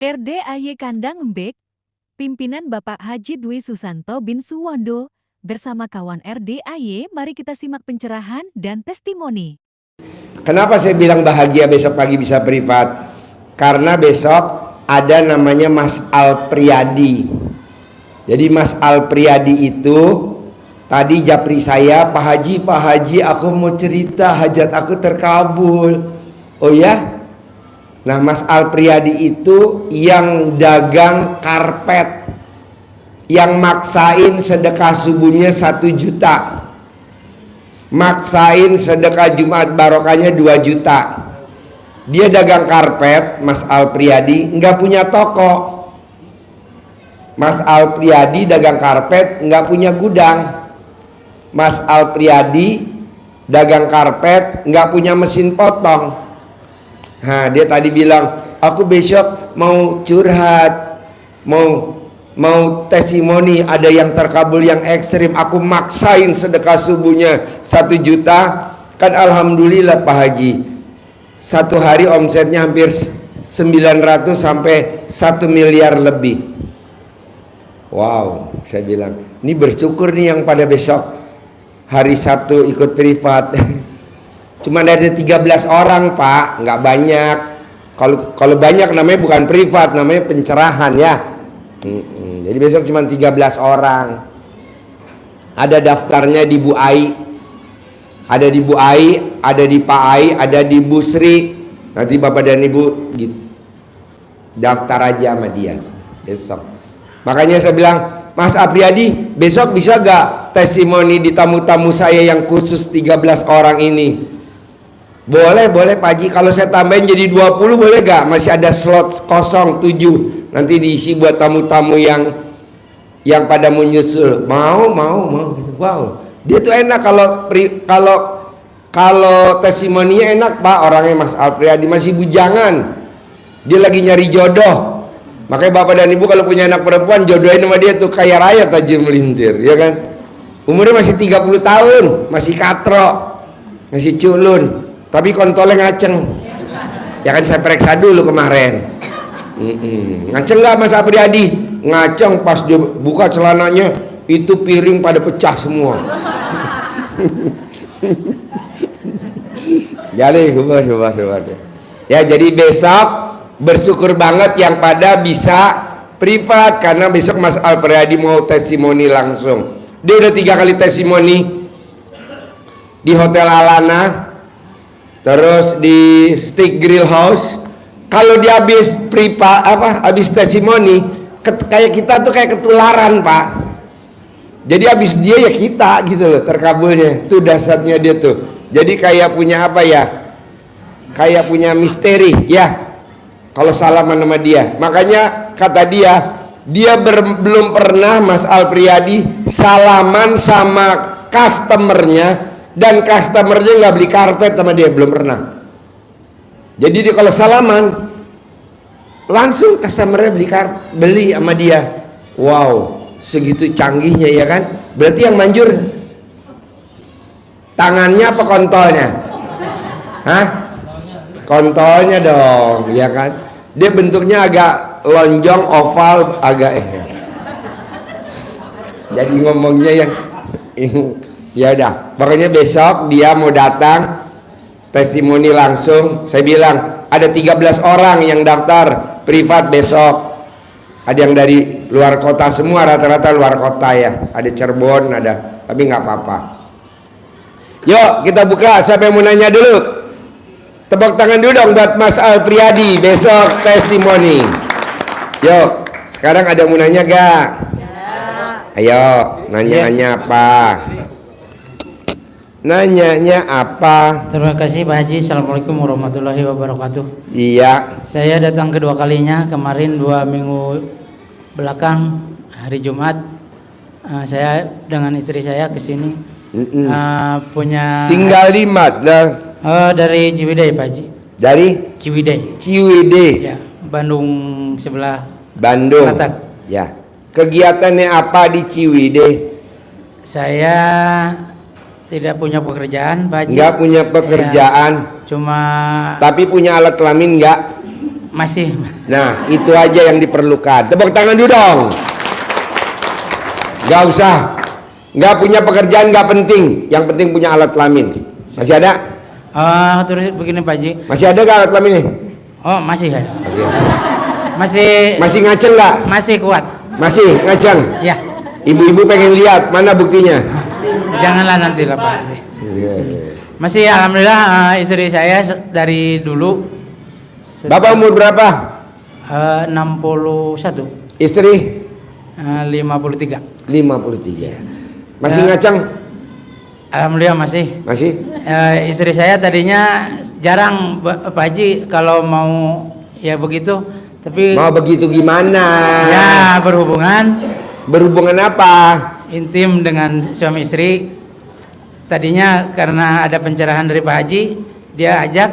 RDAY Kandang Embek, pimpinan Bapak Haji Dwi Susanto bin Suwondo, bersama kawan RDAY, mari kita simak pencerahan dan testimoni. Kenapa saya bilang bahagia besok pagi bisa privat? Karena besok ada namanya Mas Al Priyadi. Jadi Mas Al Priyadi itu tadi japri saya, Pak Haji, aku mau cerita hajat aku terkabul. Oh ya? Nah, Mas Al Priyadi itu yang dagang karpet, yang maksain sedekah subuhnya 1 juta, maksain sedekah Jumat barokahnya 2 juta. Dia dagang karpet, Mas Al Priyadi, nggak punya toko. Mas Al Priyadi dagang karpet, nggak punya gudang. Mas Al Priyadi dagang karpet, nggak punya mesin potong. Nah, dia tadi bilang, aku besok mau curhat, mau testimoni, ada yang terkabul yang ekstrim, aku maksain sedekah subuhnya 1 juta. Kan alhamdulillah Pak Haji, 1 hari omsetnya hampir 900 sampai 1 miliar lebih. Wow, saya bilang, ini bersyukur nih yang pada besok hari Sabtu ikut privat. Cuma ada 13 orang Pak, nggak banyak. Kalau banyak namanya bukan privat, namanya pencerahan ya. Jadi besok cuma 13 orang. Ada daftarnya di Bu Ai, ada di Bu Ai, ada di Pak Ai, ada di Bu Sri. Nanti Bapak dan Ibu daftar aja sama dia besok. Makanya saya bilang, Mas Apriyadi, besok bisa gak testimoni di tamu-tamu saya yang khusus 13 orang ini? Boleh Pak Haji, kalau saya tambahin jadi 20 boleh gak? Masih ada slot kosong 7, nanti diisi buat tamu-tamu yang pada mau nyusul. Mau gitu. Wow, dia tuh enak kalau testimoninya enak Pak. Orangnya Mas Alpriyadi masih bujangan, dia lagi nyari jodoh. Makanya Bapak dan Ibu kalau punya anak perempuan, jodohin sama dia tuh kaya raya tajir melintir, ya kan? Umurnya masih 30 tahun, masih katro, masih culun, tapi kontolnya ngaceng. Ya kan saya periksa dulu kemarin. Ngaceng nggak Mas Apriyadi? Ngaceng, pas dia buka celananya itu piring pada pecah semua. Jadi ya, jadi besok bersyukur banget yang pada bisa privat, karena besok Mas Al Priyadi mau testimoni langsung. Dia udah 3 kali testimoni di Hotel Alana, terus di Stick Grill House. Kalau dia habis testimoni, kayak kita tuh kayak ketularan Pak. Jadi habis dia ya kita gitu loh terkabulnya. Itu dasarnya dia tuh. Jadi kayak punya apa ya? Kayak punya misteri ya. Kalau salaman sama dia. Makanya kata dia belum pernah Mas Al Priyadi salaman sama customernya, dan customernya nggak beli karpet sama dia, belum pernah. Jadi dia kalau salaman langsung customernya beli sama dia. Wow, segitu canggihnya ya kan? Berarti yang manjur tangannya apa kontolnya? Hah? Kontolnya dong, ya kan? Dia bentuknya agak lonjong, oval, agak jadi ngomongnya yang ya udah, pokoknya besok dia mau datang testimoni langsung. Saya bilang ada 13 orang yang daftar privat besok. Ada yang dari luar kota semua, rata-rata luar kota ya. Ada Cirebon, ada, tapi nggak apa-apa. Yuk kita buka, siapa yang mau nanya dulu? Tepuk tangan dulu dong buat Mas Al Priyadi besok testimoni. Yuk, sekarang ada mau nanya gak? Ayo, nanya apa? Nanyanya apa? Terima kasih Pak Haji. Assalamualaikum warahmatullahi wabarakatuh. Iya. Saya datang kedua kalinya, kemarin 2 minggu belakang hari Jumat. Saya dengan istri saya kesini punya. Tinggal di mana? Dari Ciwidey Pak Haji. Dari? Ciwidey. Ya, Bandung sebelah. Bandung. Selatan. Ya. Kegiatannya apa di Ciwidey? Saya tidak punya pekerjaan Pak Haji. Nggak punya pekerjaan. Ya, cuma. Tapi punya alat kelamin nggak? Masih. Nah, itu aja yang diperlukan. Tepuk tangan dulu dong. Gak usah. Gak punya pekerjaan gak penting. Yang penting punya alat kelamin. Masih ada? Terus begini Pak Haji. Masih ada gak alat kelaminnya? Oh masih ada. Oke. Masih ngaceng gak? masih kuat. Masih ngaceng? Ya. Ibu-ibu pengen lihat. Mana buktinya? Janganlah nanti lah Pak Haji. Iya. Masih alhamdulillah istri saya dari dulu. Bapak umur berapa? 61. Istri? 53. 53. Masih ngaceng? Alhamdulillah masih. Masih? Istri saya tadinya jarang Pak Haji kalau mau ya begitu, tapi Mau begitu gimana? ya berhubungan Berhubungan apa? intim dengan suami istri. Tadinya karena ada pencerahan dari Pak Haji, dia ajak,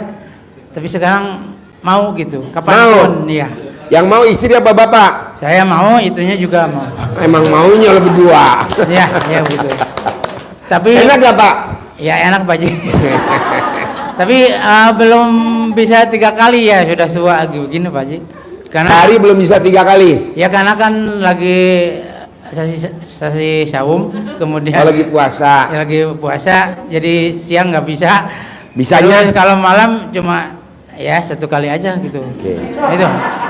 tapi sekarang mau gitu, kapanpun ya. Yang mau istri apa bapak? Saya mau, itunya juga mau. Emang maunya lo berdua. Ya, ya begitu. Tapi Enak gak pak? ya enak Pak Haji. Tapi belum bisa 3 kali ya, sudah tua begini Pak Haji. Karena Sehari belum bisa 3 kali? ya karena kan lagi sasi saum, kemudian Kalau lagi puasa. ya lagi puasa, jadi siang nggak bisa. Bisanya? Terus kalau malam cuma ya 1 kali aja gitu. Oke. Itu.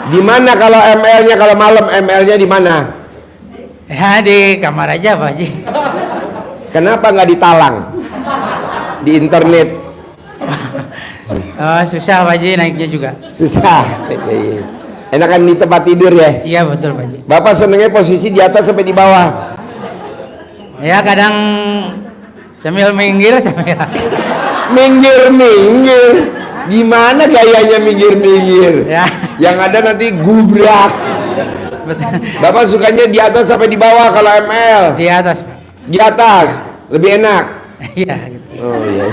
Di mana kalau ML-nya, kalau malam ML-nya di mana? Ya di kamar aja Pak Haji. Kenapa nggak ditalang? Di internet? Susah Pak Haji naiknya juga. Susah. Enakan di tempat tidur ya? Iya betul Pak Haji. Bapak senengnya posisi di atas sampai di bawah? Ya kadang sambil minggir sambil Minggir-minggir. Gimana gayanya minggir-minggir? ya Yang ada nanti gubrak. betul. Bapak sukanya di atas sampai di bawah kalau ML? Di atas Pak. Di atas. Lebih enak. Iya gitu. Oh iya.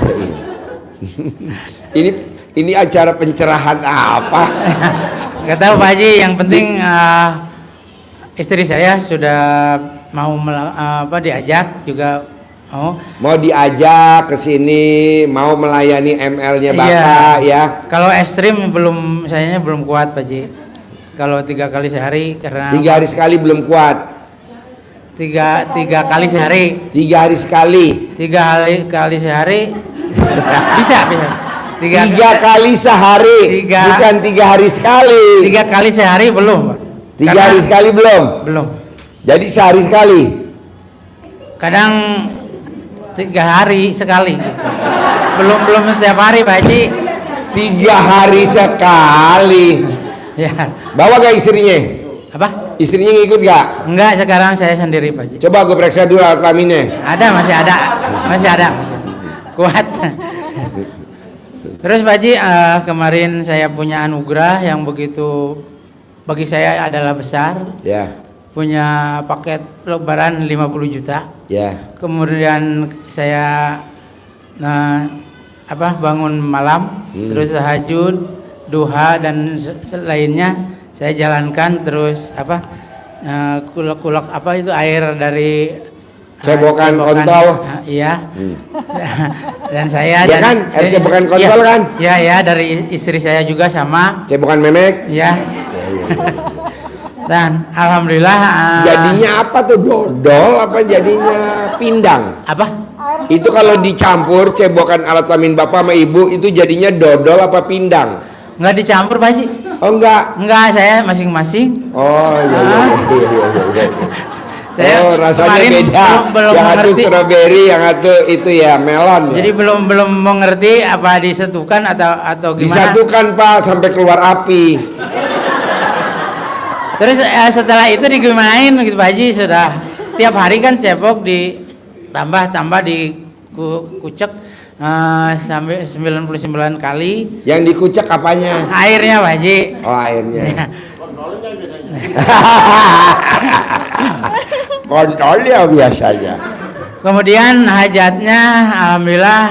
Ini acara pencerahan apa? Nggak tahu Pak Haji, yang penting istri saya sudah mau diajak juga mau. Mau diajak ke sini, mau melayani ML-nya Bapak ya. Kalau ekstrim sayanya belum kuat Pak Haji. Kalau 3 kali sehari karena 3 hari sekali belum kuat. 3 kali sehari. 3 hari sekali. 3 kali sehari bisa. 3 kali sehari. Bukan 3 hari sekali. 3 kali sehari belum Pak. 3 hari sekali belum. Belum. Jadi sehari sekali. Kadang 3 hari sekali gitu. Belum setiap hari Pak Haji. 3 hari sekali. Ya. Bawa gak istrinya? Apa? Istrinya ngikut gak? Enggak, sekarang saya sendiri Pak Haji. Coba gue periksa dulu alat kelaminnya. Masih ada. Kuat. Terus Pak Haji, kemarin saya punya anugerah yang begitu bagi saya adalah besar. Ya. Punya paket lebaran 50 juta. Ya. Kemudian saya bangun malam, terus tahajud, duha dan lainnya saya jalankan, terus kulak itu air dari Cebokan kontol. Iya. Dan saya Ya kan? Air cebokan kontol kan? Ya dari istri saya juga sama. Cebokan memek. Ya. Dan alhamdulillah jadinya apa tuh, dodol apa jadinya pindang? apa? Itu kalau dicampur cebokan alat kelamin bapak sama ibu itu jadinya dodol apa pindang? Enggak dicampur Pak Haji. Oh enggak. Enggak, saya masing-masing. Oh iya. Saya oh rasanya kemarin beda. belum Yang satu mengerti. strawberry, yang satu itu ya melon. Jadi Ya. belum mengerti apa disatukan atau gimana. Disatukan Pak sampai keluar api. Terus setelah itu digimanain gitu Pak Haji, sudah tiap hari kan cebok ditambah dikucek sampai 99 kali. Yang dikucek apanya? Airnya Pak Haji. Oh airnya. Kontrolnya biasanya. Kemudian hajatnya alhamdulillah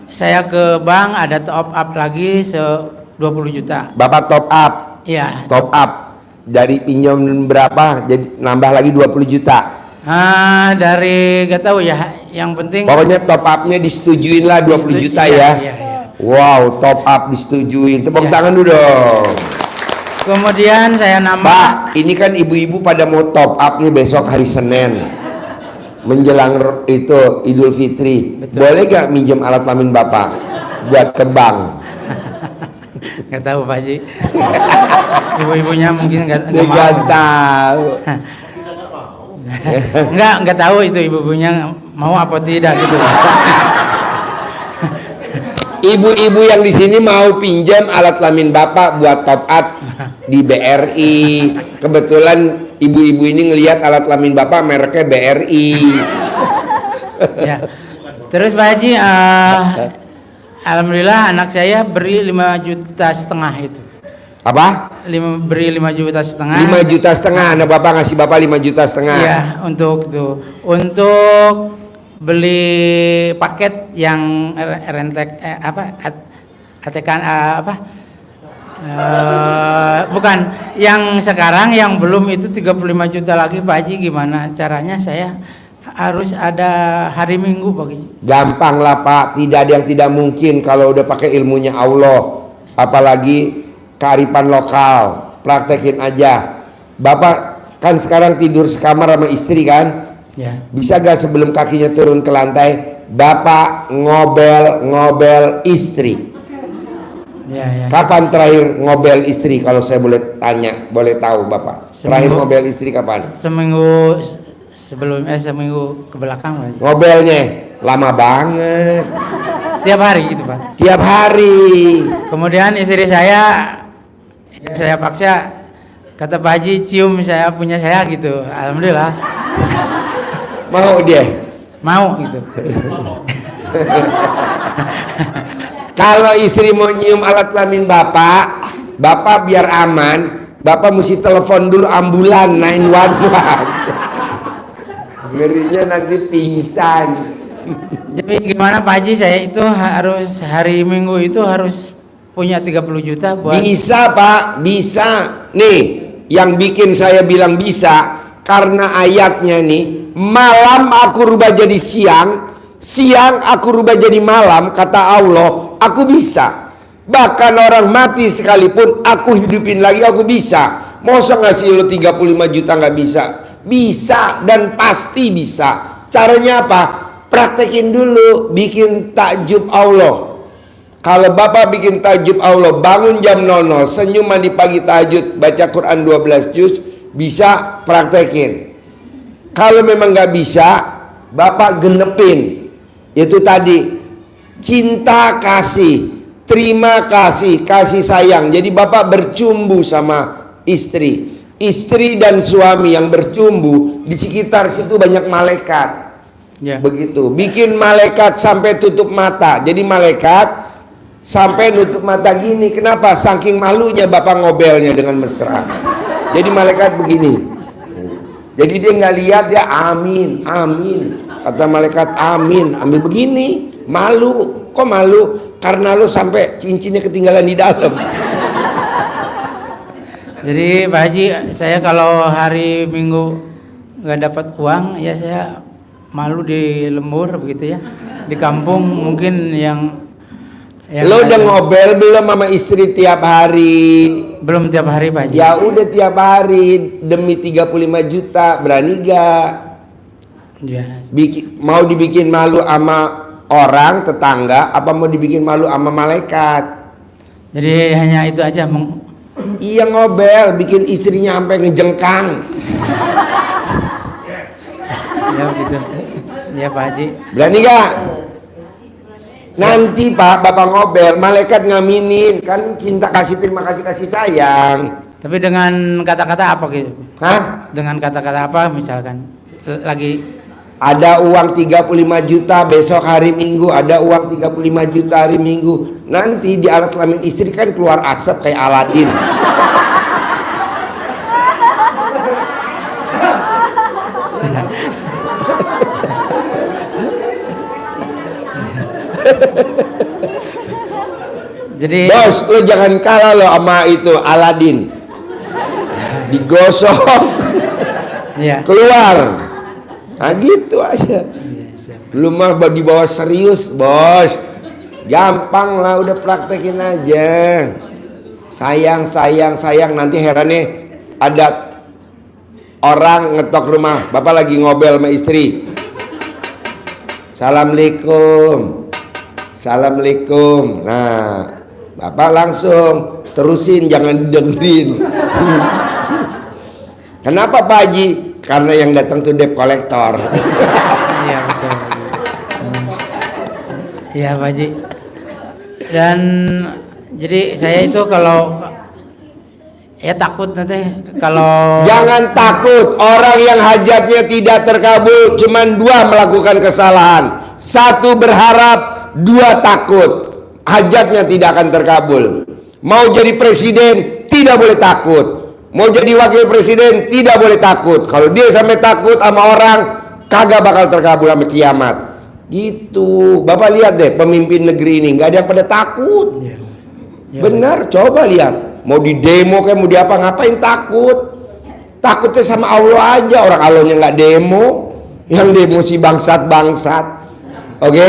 saya ke bank ada top up lagi 20 juta. Bapak top up. Iya. Top up dari pinjam berapa jadi nambah lagi 20 juta. Dari gak tahu ya, yang penting Pokoknya top upnya disetujuin lah 20 juta ya. Iya. Wow, top up disetujuin. Tepuk Iya. tangan dulu dong. Kemudian saya Pak, nambah. ini kan ibu-ibu pada mau top up nih besok hari Senin menjelang itu Idul Fitri. Betul. Boleh gak minjem alat kelamin Bapak buat ke bank? Nggak tahu Pak Haji. Ibu-ibunya mungkin nggak Nggak mau. tahu. Nggak tahu itu ibu-ibunya mau apa tidak gitu. Ibu-ibu yang di sini mau pinjam alat kelamin Bapak buat top up di BRI. Kebetulan ibu-ibu ini ngelihat alat kelamin Bapak mereknya BRI. Ya. Terus Pak Haji, alhamdulillah anak saya beri 5,5 juta itu. Apa? Beri 5,5 juta. 5,5 juta, anak Bapak ngasih Bapak 5,5 juta. Iya, untuk untuk beli paket yang rentek atekan bukan yang sekarang, yang belum itu 35 juta lagi Pak Haji. Gimana caranya saya harus ada hari Minggu Pak Haji? Gampang lah Pak, tidak ada yang tidak mungkin kalau udah pakai ilmunya Allah, apalagi kearifan lokal. Praktekin aja. Bapak kan sekarang tidur sekamar sama istri kan? Ya. Bisa gak sebelum kakinya turun ke lantai Bapak ngobel istri? Ya. Kapan terakhir ngobel istri kalau saya boleh tanya, boleh tahu Bapak? Terakhir ngobel istri kapan? Seminggu ke belakang Pak Haji. Ngobelnya lama banget. Tiap hari gitu Pak. Tiap hari. Kemudian istri saya paksa, kata Pak Haji cium saya punya saya gitu. Alhamdulillah Mau dia? mau gitu. Kalau istri mau nyium alat kelamin Bapak biar aman, Bapak mesti telepon dulu ambulan 911. Ngerinya nanti pingsan. Jadi gimana Pak Haji, saya itu harus hari Minggu itu harus punya 30 juta buat. Bisa Pak, bisa. Nih, yang bikin saya bilang bisa karena ayatnya nih, malam aku rubah jadi siang, siang aku rubah jadi malam, kata Allah, aku bisa. Bahkan orang mati sekalipun aku hidupin lagi, aku bisa. Masa ngasih lo 35 juta nggak bisa? Bisa dan pasti bisa. Caranya apa? Praktekin dulu, bikin takjub Allah. Kalau Bapak bikin tahajud Allah, bangun jam 00, senyum mandi pagi tahajud, baca Quran 12 juz, bisa praktekin. Kalau memang nggak bisa, Bapak genepin. Itu tadi, cinta kasih, terima kasih, kasih sayang. Jadi Bapak bercumbu sama istri. Istri dan suami yang bercumbu, di sekitar situ banyak malaikat. Ya. Begitu, bikin malaikat sampai tutup mata. Jadi malaikat sampai nutup mata gini. Kenapa? Saking malunya Bapak ngobelnya dengan mesra. Jadi malaikat begini. Jadi dia nggak lihat, ya amin, amin. Kata malaikat amin, ambil begini. Malu. Kok malu? Karena lu sampai cincinnya ketinggalan di dalam. Jadi Pak Haji, saya kalau hari Minggu nggak dapat uang, ya saya malu di lembur begitu ya. Di kampung mungkin yang Lo udah ngobel belum sama istri tiap hari? belum tiap hari Pak Haji. Ya udah tiap hari demi 35 juta, berani gak? Ya. Mau dibikin malu sama orang tetangga, apa mau dibikin malu sama malaikat? Jadi hanya itu aja. Iya, ngobel, bikin istrinya sampai ngejengkang. Ya begitu. Ya Pak Haji. Berani gak? Nanti Pak, Bapak ngobel, malaikat ngaminin. Kan cinta kasih, terima kasih, kasih sayang. Tapi dengan kata-kata apa gitu? Hah? Dengan kata-kata apa misalkan? Lagi Ada uang 35 juta besok hari Minggu, ada uang 35 juta hari Minggu. Nanti di alat kelamin istri kan keluar asap kayak Aladin. jadi Bos, lo jangan kalah lo sama itu Aladin. Digosok, ya. keluar. Nah gitu aja. Lu mah dibawa serius, bos. Gampang lah, udah praktekin aja. sayang, nanti herannya ada orang ngetok rumah, bapak lagi ngobel sama istri. Assalamualaikum. Nah, bapak langsung terusin, jangan dengerin. Kenapa Pak Haji? Karena yang datang tuh debt collector. Iya betul. Iya Pak Haji. Dan jadi saya itu kalau ya takut nanti kalau Jangan takut, orang yang hajatnya tidak terkabul cuman 2 melakukan kesalahan. 1 berharap, 2 takut. Hajatnya tidak akan terkabul. Mau jadi presiden tidak boleh takut. Mau jadi wakil presiden tidak boleh takut. Kalau dia sampai takut sama orang, kagak bakal terkabul sampai kiamat. Gitu. Bapak lihat deh pemimpin negeri ini nggak ada yang pada takut. ya, Benar, coba lihat. Mau di demo kayak mau di apa, ngapain takut? Takutnya sama Allah aja. Orang Allahnya nggak demo, yang demo si bangsat. Oke?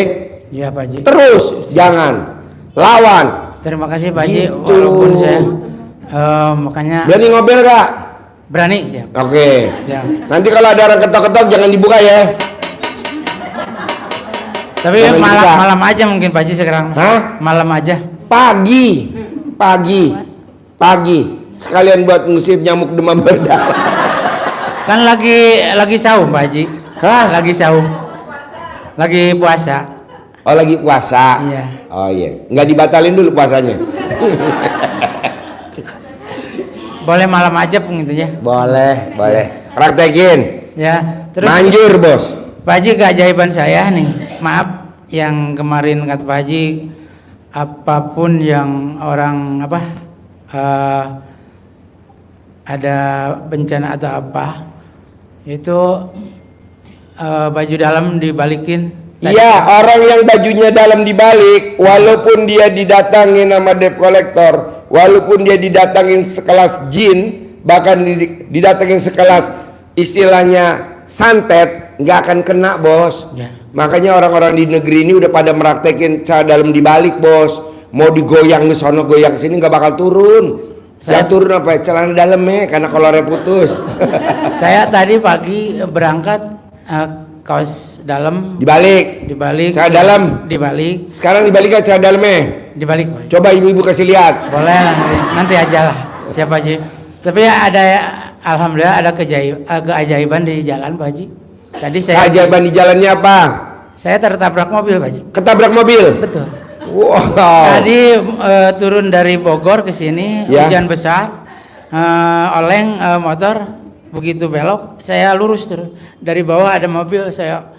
Iya Pak Haji. Terus jangan lawan. Terima kasih Pak Haji. Gitu. Walaupun saya makanya Berani ngobel gak? berani siap. Oke. Siap. Nanti kalau ada orang ketok-ketok jangan dibuka ya. Tapi Jangan dibuka. malam aja mungkin Pak Haji sekarang. Hah? Malam aja. Pagi. Sekalian buat ngusir nyamuk demam berdarah. Kan lagi saum Pak Haji. Hah? Lagi saum. Lagi puasa. Oh lagi puasa. Iya. Oh iya. Nggak dibatalin dulu puasanya. Boleh malam aja pun gitu ya. Boleh. Praktekin. Ya. Terus Manjur bos. Pak Haji, keajaiban saya nih. Maaf yang kemarin kata Pak Haji, apapun yang orang ada bencana atau apa itu baju dalam dibalikin. Iya, orang yang bajunya dalam dibalik, walaupun dia didatangin sama debt collector, walaupun dia didatangin sekelas jin, bahkan didatangin sekelas istilahnya santet, nggak akan kena bos. Ya. Makanya orang-orang di negeri ini udah pada meraktekin celana dalam dibalik bos. Mau digoyang ke sono goyang ke sini nggak bakal turun. Yang turun apa? Celana dalamnya karena kolornya putus. Saya tadi pagi berangkat kaos dalam Dibalik. Celana dalam. dibalik Sekarang dibalik aja celana dalamnya. dibalik Pak Haji. Coba ibu-ibu kasih lihat. Boleh lah, nanti aja lah siapa Haji. Tapi ada alhamdulillah ada keajaiban di jalan Pak Haji. Tadi saya Keajaiban di jalannya apa? Saya tertabrak mobil Pak Haji. Ketabrak mobil. Betul. Wow. Tadi turun dari Bogor ke sini, Ya. hujan besar, oleng motor, begitu belok, saya lurus terus. Dari bawah ada mobil, saya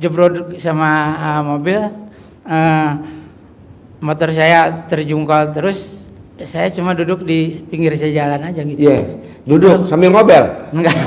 jebrod sama mobil, motor saya terjungkal terus. Saya cuma duduk di pinggir jalan aja gitu. Iya. Duduk sambil ngobel. Enggak.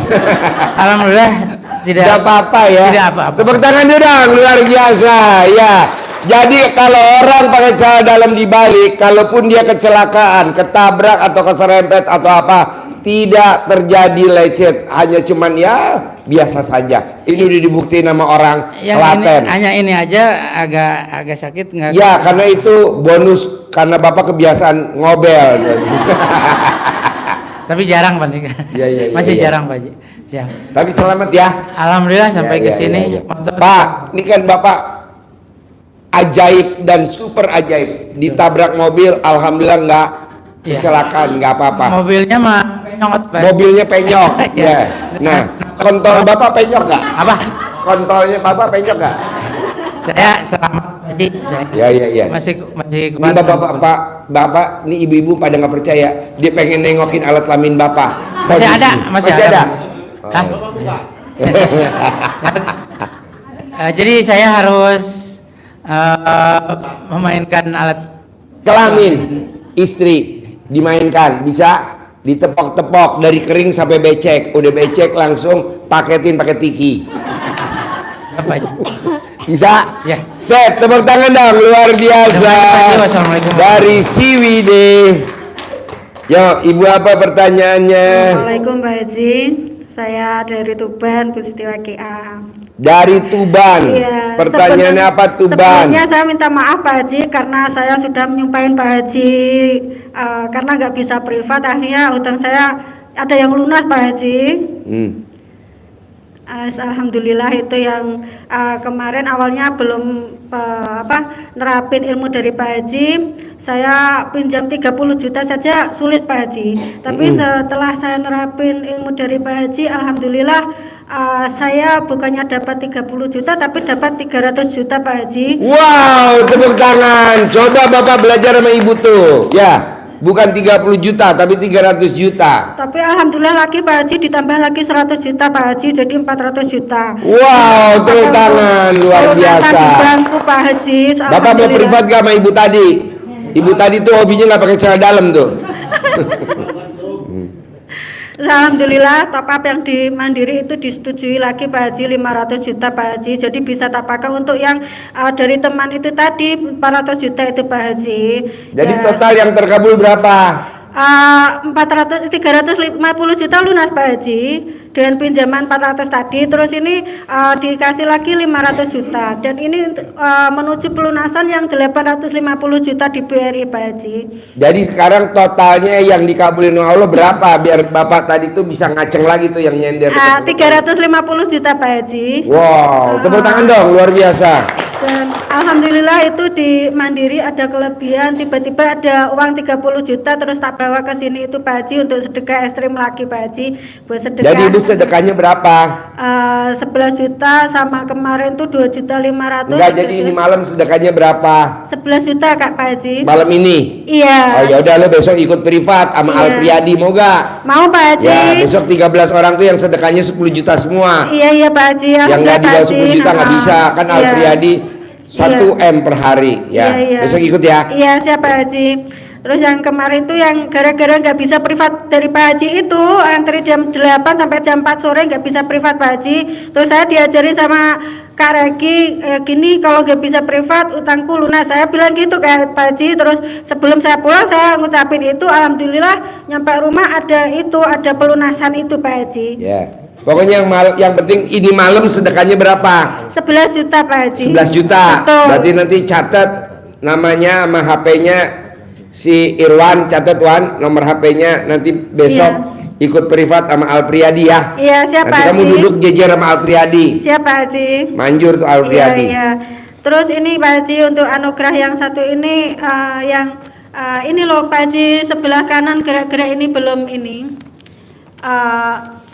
Alhamdulillah tidak apa-apa ya. Tidak apa-apa. Tepuk tangan dulu dong, luar biasa ya. Jadi kalau orang pakai celana dalam dibalik, kalaupun dia kecelakaan, ketabrak atau keserempet atau apa, tidak terjadi lecet, hanya cuman ya biasa saja. Ini udah dibuktiin sama orang yang Klaten. ini, hanya ini aja agak sakit nggak? Ya karena itu bonus karena bapak kebiasaan ngobel. Tapi jarang Pak. Iya, Masih iya. jarang Pak Haji. Siap. Tapi selamat ya. Alhamdulillah sampai Ya, ke ya, sini. ya, ya. Pak, ini kan bapak ajaib dan super ajaib. Ditabrak mobil, alhamdulillah nggak Ya. kecelakaan, nggak apa-apa. Mobilnya mah penyot Pak. Mobilnya penyok. Ya. Ya. Nah, kontol bapak penyok nggak? Apa? Kontolnya bapak penyok nggak? Saya selamat Haji. Saya Ya. masih Ini kuat. bapak, ini ibu-ibu pada nggak percaya. Dia pengen nengokin alat kelamin bapak. Masih Posisi. ada, masih ada. Hah? Jadi saya harus memainkan alat Kelamin istri dimainkan, bisa ditepok-tepok dari kering sampai becek. Udah becek langsung paketin pakai tiki. apa? Bisa? Ya. Set, tepuk tangan dong, luar biasa. Terima kasih, wassalamualaikum. Dari Ciwidey. Yo, ibu apa pertanyaannya? Assalamualaikum Pak Haji. Saya dari Tuban, Bu Siti Waqiah. Dari Tuban. Iya, Pertanyaannya apa Tuban? Sebelumnya saya minta maaf Pak Haji karena saya sudah menyumpahin Pak Haji karena nggak bisa privat, akhirnya utang saya ada yang lunas Pak Haji. Alhamdulillah itu yang kemarin awalnya belum nerapin ilmu dari Pak Haji, saya pinjam 30 juta saja sulit Pak Haji. Tapi setelah saya nerapin ilmu dari Pak Haji, alhamdulillah saya bukannya dapat 30 juta tapi dapat 300 juta Pak Haji. Wow, tepuk tangan. Coba Bapak belajar sama Ibu tuh. Ya. Bukan 30 juta tapi 300 juta. Tapi alhamdulillah lagi Pak Haji ditambah lagi 100 juta Pak Haji jadi 400 juta. Wow, tepuk tangan luar biasa. Di bangku Pak Haji. Bapak mau privat gak sama Ibu tadi? Ibu tadi tuh hobinya nggak pakai celana dalam tuh. Alhamdulillah top up yang di Mandiri itu disetujui lagi Pak Haji 500 juta Pak Haji. Jadi bisa tak pakai untuk yang dari teman itu tadi 400 juta itu Pak Haji. Jadi total yang terkabul berapa? 350 juta lunas Pak Haji dengan pinjaman 400 tadi, terus ini dikasih lagi 500 juta dan ini menuju pelunasan yang 850 juta di BRI Pak Haji. Jadi sekarang totalnya yang dikabulin Allah berapa biar Bapak tadi tuh bisa ngaceng lagi tuh yang nyender 350 juta Pak Haji. Wow, tepuk tangan dong, luar biasa. Dan alhamdulillah itu di Mandiri ada kelebihan, tiba-tiba ada uang 30 juta terus tak bawa ke sini itu Pak Haji untuk sedekah ekstrim lagi Pak Haji, buat sedekah. Jadi Ibu sedekahnya berapa? 11 juta sama kemarin tuh 2.500.000. Enggak, jadi ini malam sedekahnya berapa? 11 juta Kak Pak Haji. Malam ini? Iya. Oh ya udah, lo besok ikut privat sama Al Priyadi, mau gak? Mau Pak Haji. Ya, besok 13 orang tuh yang sedekahnya 10 juta semua. Iya Pak Haji. Yang nggak di bawah 10 juta nggak bisa, kan Al Priyadi 1 M per hari ya. Besok ikut ya. Iya, siap Pak Haji. Terus yang kemarin tuh yang gara-gara nggak bisa privat dari Pak Haji itu antri jam 8 sampai jam 4 sore nggak bisa privat Pak Haji. Terus saya diajarin sama Kak Regi gini, kalau nggak bisa privat utangku lunas. Saya bilang gitu kayak Pak Haji. Terus sebelum saya pulang saya ngucapin itu, alhamdulillah nyampe rumah ada pelunasan itu Pak Haji. Ya. Pokoknya yang penting ini malam sedekahnya berapa? 11 juta Pak Haji. 11 juta. Betul. Berarti nanti catat namanya sama HP-nya si Irwan, catat Wan, nomor HP-nya nanti besok ikut privat sama Al Priyadi ya. Iya, siapa Nanti kamu duduk jejer sama Al Priyadi. Siapa Haji? Manjur tuh Al Priyadi. Iya. Terus ini Pak Haji untuk anugerah yang satu ini ini loh Pak Haji, sebelah kanan gerak-gerak ini belum ini.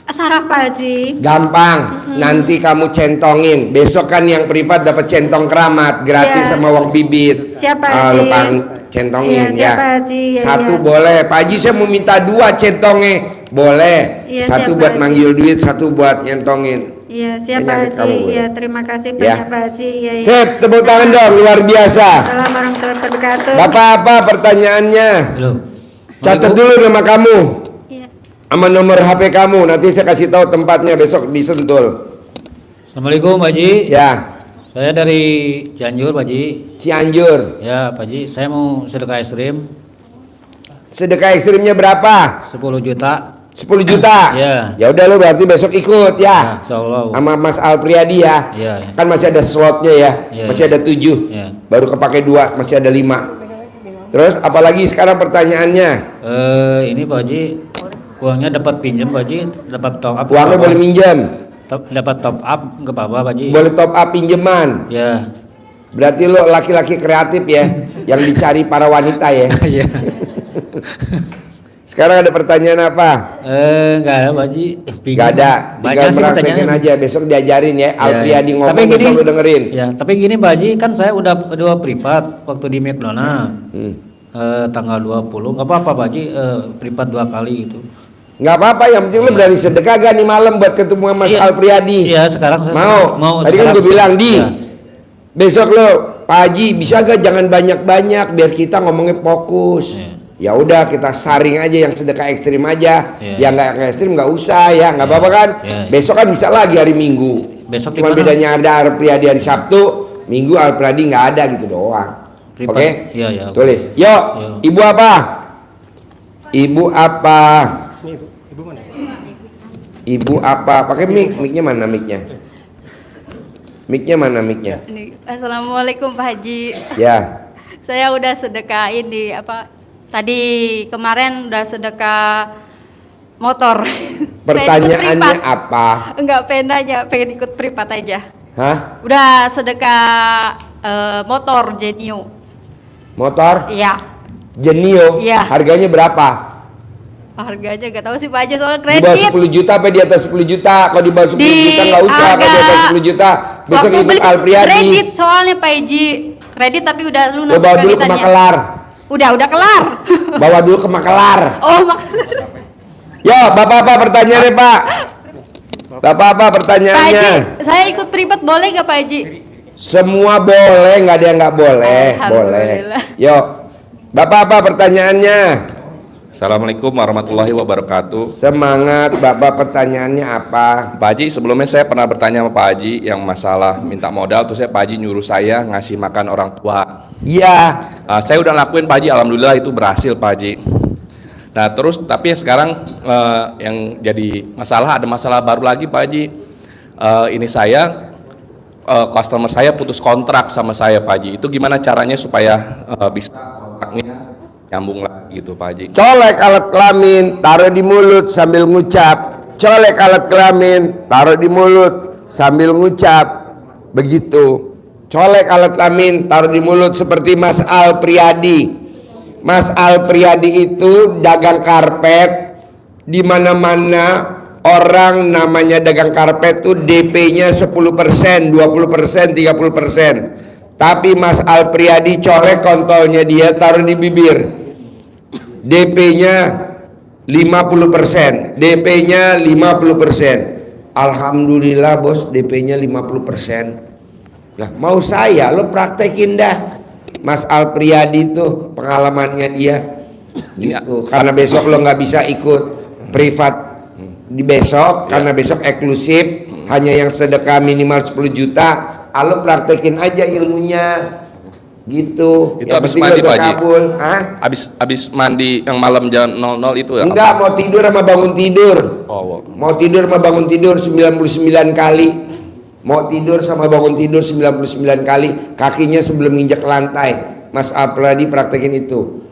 Saraf Pak Haji. Gampang, nanti kamu centongin. Besok kan yang privat dapat centong keramat gratis sama uang bibit. Siapa Haji? Lupa centongin ya. Siapa Haji? Satu boleh. Pak Haji saya mau minta 2 centongnya. Boleh. Satu buat manggil duit, satu buat nyentongin. Iya, siapa Haji? Iya, terima kasih banyak Pak Haji. Iya. Sip, tepuk tangan dong, luar biasa. Assalamualaikum warahmatullahi wabarakatuh. Bapak apa pertanyaannya? Halo. Catat dulu nama kamu. Sama nomor HP kamu, nanti saya kasih tahu tempatnya besok di Sentul. Assalamualaikum Pak Haji. Ya. Saya dari Cianjur Pak Haji. Cianjur. Ya Pak Haji, saya mau sedekah ekstrim. Sedekah ekstrimnya berapa? 10 juta. 10 juta. Ya. Ya udah lo berarti besok ikut ya. Insyaallah. Sama Mas Al Priyadi ya. Ya. Kan masih ada slotnya ya. Ya, masih ada 7. Ya. Baru kepake 2, masih ada 5. Terus apalagi sekarang pertanyaannya? Ini Pak Haji, uangnya dapat pinjam Pak Haji, dapat top up. Uangnya boleh minjam. Dapat top up nggak apa-apa Pak Haji. Boleh top up pinjaman. Ya. Berarti lo laki-laki kreatif ya, yang dicari para wanita ya. Iya. Sekarang ada pertanyaan apa? Enggak ada Pak Haji. Gak ada, tinggal praktekin aja, besok diajarin ya. Al Priyadi ngomong tapi besok gini, lo dengerin. Ya, tapi gini Pak Haji, kan saya udah 2 privat waktu di McDonald. Tanggal 20, nggak apa-apa Pak Haji, privat 2 kali gitu. Nggak apa-apa, yang penting lo berani sedekah gak nih malam buat ketemu Mas Al Priyadi. Iya, sekarang saya mau. Tadi kan gue bilang besok lo Pak Haji bisa gak jangan banyak-banyak biar kita ngomongnya fokus. Ya udah kita saring aja yang sedekah ekstrim aja. Yang nggak ekstrim nggak usah ya, nggak apa-apa kan. Besok kan bisa lagi hari Minggu. Besok cuma bedanya ada Al Priyadi hari Sabtu, Minggu Al Priyadi nggak ada gitu doang. Oke? Iya. Tulis. Yuk, Ibu apa? Ibu apa? Ibu apa? Pakai mic. Micnya mana micnya? Micnya mana micnya? Assalamualaikum Pak Haji. Ya. Saya udah sedekah ini tadi kemarin udah sedekah motor. Pertanyaannya apa? Enggak, pengen ikut privat aja. Hah? Udah sedekah motor Genio. Motor? Iya. Genio? Iya. Harganya berapa? Harganya nggak tahu sih Pak Haji, soalnya Di bawah kredit. 10 juta apa di atas 10 juta? Kalau di bawah 10 Di juta nggak usah, apa di atas 10 juta? Besok Waktu ikut beli Alpriadi. kredit soalnya Pak Haji. Kredit tapi udah lunas Lo bawa dulu ke kreditannya. Makelar. Udah kelar. Bawa dulu ke Makelar. Oh, Makelar. Yo, Bapak apa pertanyaannya, Pak? Bapak apa Pak pertanyaannya? Haji, saya ikut privat boleh nggak Pak Haji? Semua boleh, nggak ada yang nggak boleh. Boleh. Alhamdulillah. Yo, Bapak apa pertanyaannya? Assalamualaikum warahmatullahi wabarakatuh. Semangat, Bapak pertanyaannya apa? Pak Haji, sebelumnya saya pernah bertanya sama Pak Haji yang masalah minta modal, terus Pak Haji nyuruh saya ngasih makan orang tua. Iya. Saya udah lakuin Pak Haji, alhamdulillah itu berhasil Pak Haji. Nah terus tapi sekarang yang jadi masalah, ada masalah baru lagi Pak Haji. Ini saya, customer saya putus kontrak sama saya Pak Haji. Itu gimana caranya supaya bisa kontraknya nyambung lagi gitu Pak Haji? Colek alat kelamin, taruh di mulut sambil ngucap. Colek alat kelamin, taruh di mulut sambil ngucap. Begitu. Colek alat kelamin, taruh di mulut seperti Mas Alpriadi. Mas Alpriadi itu dagang karpet. Di mana-mana orang namanya dagang karpet tuh DP-nya 10%, 20%, 30%. Tapi Mas Alpriadi colek kontolnya dia taruh di bibir. DP-nya 50%, DP-nya 50%. Alhamdulillah bos, DP-nya 50%. Nah, mau saya lo praktekin dah. Mas Alpriadi itu pengalamannya dia gitu. Karena besok lo nggak bisa ikut privat di besok, karena besok eksklusif, hanya yang sedekah minimal 10 juta. Lo praktekin aja ilmunya gitu. Itu Yang habis penting mandi lo Pak Haji? terkabul. Hah? Habis mandi yang malam jam 00 itu ya? Enggak, mau tidur sama bangun tidur. Oh, Mau tidur sama bangun tidur 99 kali. Mau tidur sama bangun tidur 99 kali. Kakinya sebelum nginjak lantai. Mas Alpriadi praktekin itu.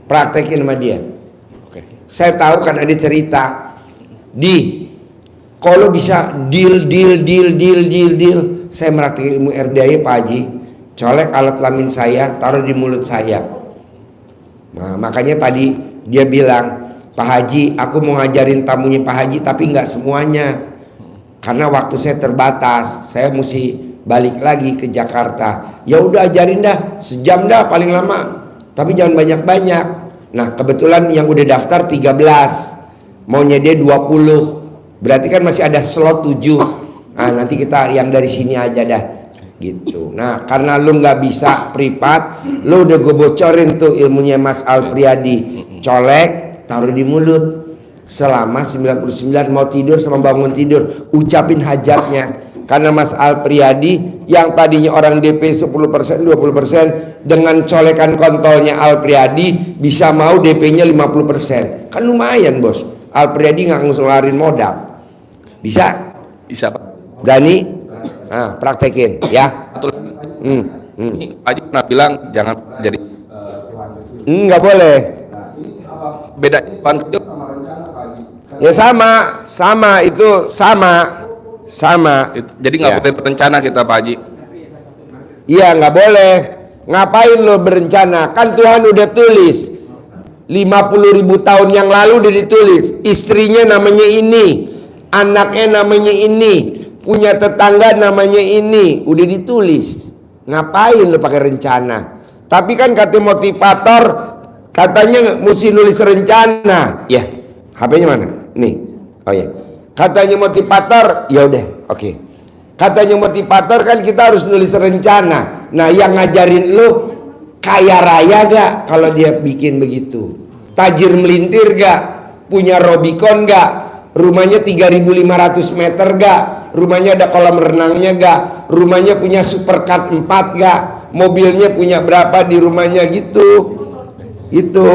Praktekin sama dia. Oke. Saya tahu kan ada cerita. Kalau bisa deal. Saya meraktekin ilmu RDA Pak Haji. Colek alat kelamin saya, taruh di mulut saya. Nah, makanya tadi dia bilang, Pak Haji, aku mau ngajarin tamunya Pak Haji, tapi nggak semuanya. Karena waktu saya terbatas, saya mesti balik lagi ke Jakarta. Ya udah ajarin dah, sejam dah paling lama. Tapi jangan banyak-banyak. Nah, kebetulan yang udah daftar 13, maunya dia 20. Berarti kan masih ada slot 7. Nah, nanti kita yang dari sini aja dah. Gitu. Nah, karena lu nggak bisa privat, lu udah gue bocorin tuh ilmunya Mas Alpriadi. Colek, taruh di mulut selama 99, mau tidur sama bangun tidur, ucapin hajatnya. Karena Mas Alpriadi yang tadinya orang DP 10%, 20%, dengan colekan kontolnya Alpriadi bisa mau DP-nya 50%. Kan lumayan bos. Alpriadi nggak ngeluarin modal. Bisa? Bisa Pak. Berani? Nah, praktekin ya. Ini Pak Haji pernah bilang jangan jadi Nggak boleh. beda Tuhan kecil sama rencana Pak Haji. Ya sama itu sama. Jadi nggak Ya. boleh berencana kita Pak Haji. Iya nggak boleh. Ngapain lo berencana? Kan Tuhan udah tulis 50.000 tahun yang lalu udah ditulis. Istrinya namanya ini, anaknya namanya ini, punya tetangga namanya ini, udah ditulis. Ngapain lo pakai rencana? Tapi kan kata motivator katanya mesti nulis rencana. Ya, HP-nya mana? Nih. Oh ya. Katanya motivator, ya udah, oke. Katanya motivator kan kita harus nulis rencana. Nah, yang ngajarin lu kaya raya gak kalau dia bikin begitu? Tajir melintir gak? Punya Robicon gak? Rumahnya 3.500 meter gak? Rumahnya ada kolam renangnya gak? Rumahnya punya supercut 4 gak? Mobilnya punya berapa di rumahnya gitu? Itu.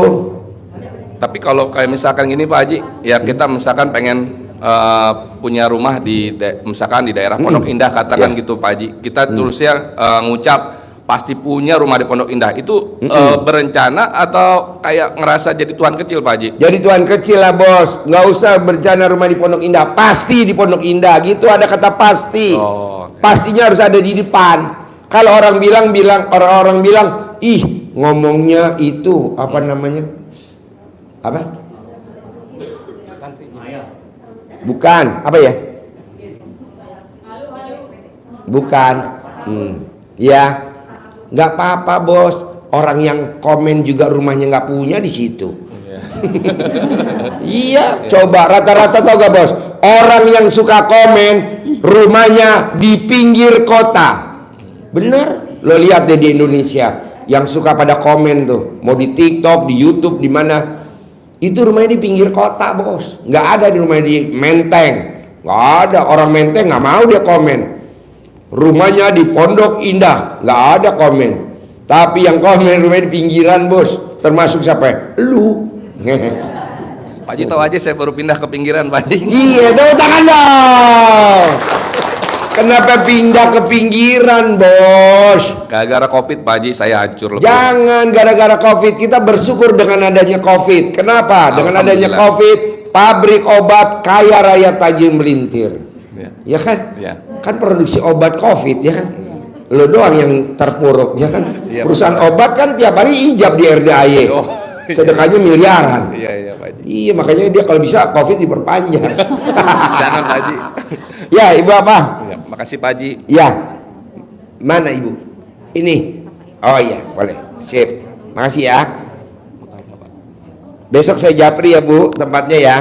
Tapi kalau kayak misalkan gini Pak Haji, ya kita misalkan pengen punya rumah misalkan di daerah Pondok Indah katakan gitu Pak Haji, kita tulisnya ngucap pasti punya rumah di Pondok Indah, itu berencana atau kayak ngerasa jadi tuan kecil Pak Haji? Jadi tuan kecil lah bos, nggak usah berencana rumah di Pondok Indah, pasti di Pondok Indah gitu, ada kata pasti. Pastinya harus ada di depan. Kalau orang bilang orang-orang bilang, ih ngomongnya itu apa namanya? Apa? Bukan, apa ya? Bukan. Ya, nggak apa-apa bos. Orang yang komen juga rumahnya nggak punya di situ. Iya, coba rata-rata tau gak bos? Orang yang suka komen rumahnya di pinggir kota. Bener, lo lihat deh di Indonesia yang suka pada komen tuh, mau di TikTok, di YouTube, di mana? Itu rumahnya di pinggir kota bos, nggak ada di rumahnya di Menteng, nggak ada. Orang Menteng nggak mau dia komen. Rumahnya di Pondok Indah, nggak ada komen. Tapi yang komen rumahnya di pinggiran bos, termasuk siapa? Lu. Pak Haji tahu aja saya baru pindah ke pinggiran Pak Haji. Iya, tepuk tangan dong. Kenapa pindah ke pinggiran bos? Gara-gara COVID Pak Haji saya hancur lebih. Jangan gara-gara COVID, kita bersyukur dengan adanya COVID. Kenapa? Dengan adanya COVID, pabrik obat kaya raya tajir melintir. Ya kan? Ya. Kan produksi obat COVID ya kan? Lo doang yang terpuruk ya kan? Ya, perusahaan obat kan tiap hari ijab di RDAY. Sedekahnya miliaran. Iya Pak Haji. Iya, makanya dia kalau bisa COVID diperpanjang. Jangan Pak Haji. Ya, Ibu apa? Ya, makasih Pak Haji. Ya. Mana Ibu? Ini. Oh iya, boleh. Sip. Makasih ya. Besok saya japri ya Bu, tempatnya ya.